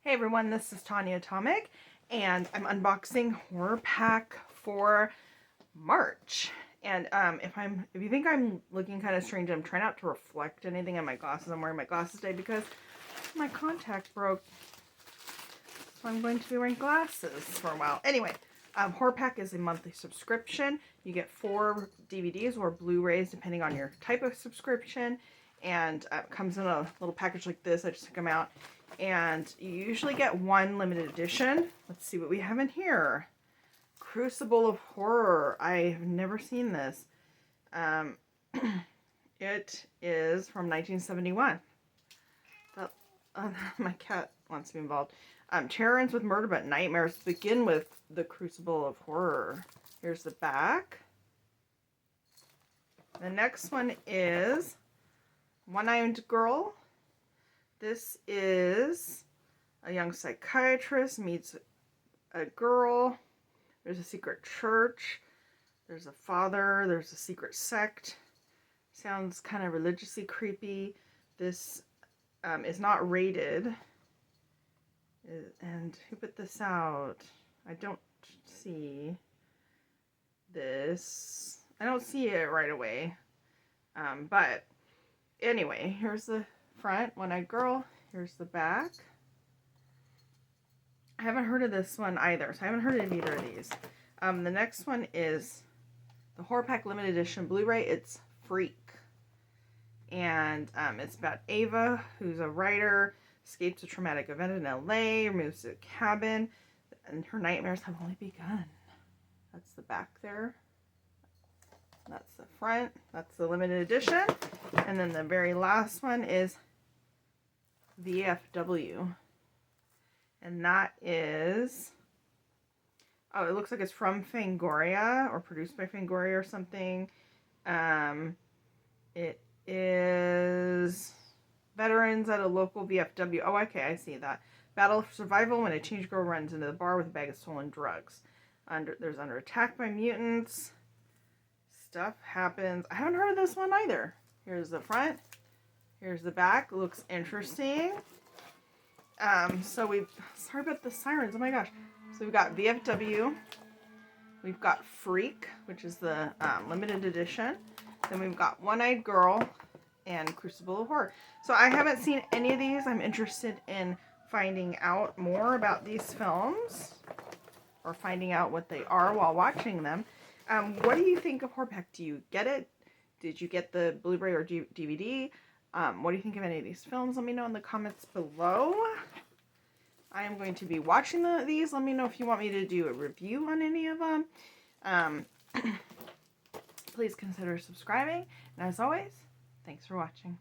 Hey everyone, this is Tanya Atomic, and I'm unboxing Horrorpack for March. And if you think I'm looking kind of strange, I'm trying not to reflect anything on my glasses. I'm wearing my glasses today because my contact broke, so I'm going to be wearing glasses for a while. Anyway, Horrorpack is a monthly subscription. You get 4 DVDs or Blu-rays depending on your type of subscription, and it comes in a little package like this. I just took them out. And you usually get 1 limited edition. Let's see what we have in here. Crucible of Horror. I've never seen this. It is from 1971. My cat wants to be involved. Terror ends with murder, but nightmares begin with the Crucible of Horror. Here's the back. The next one is One-Eyed Girl. This is a young psychiatrist meets a girl. There's a secret church. There's a father. There's a secret sect. Sounds kind of religiously creepy. This is not rated. And who put this out? I don't see this. I don't see it right away. But anyway, here's the front, One-Eyed Girl. Here's the back. I haven't heard of this one either, so I haven't heard of either of these. The next one is the Horrorpack Limited Edition Blu-ray. It's Freak. And it's about Ava, who's a writer, escapes a traumatic event in LA, moves to a cabin, and her nightmares have only begun. That's the back there. That's the front. That's the limited edition. And then the very last one is VFW. And that is, oh, it looks like it's from Fangoria or produced by Fangoria or something. It is veterans at a local VFW. Oh, okay, I see that. Battle for survival when a teenage girl runs into the bar with a bag of stolen drugs. There's under attack by mutants. Stuff happens. I haven't heard of this one either. Here's the front. Here's the back. Looks interesting. Sorry about the sirens. Oh my gosh. So we've got VFW. We've got Freak, which is the limited edition. Then we've got One-Eyed Girl and Crucible of Horror. So I haven't seen any of these. I'm interested in finding out more about these films or finding out what they are while watching them. What do you think of Horrorpack? Do you get it? Did you get the Blu-ray or DVD? What do you think of any of these films? Let me know in the comments below. I am going to be watching these. Let me know if you want me to do a review on any of them. Please consider subscribing. And as always, thanks for watching.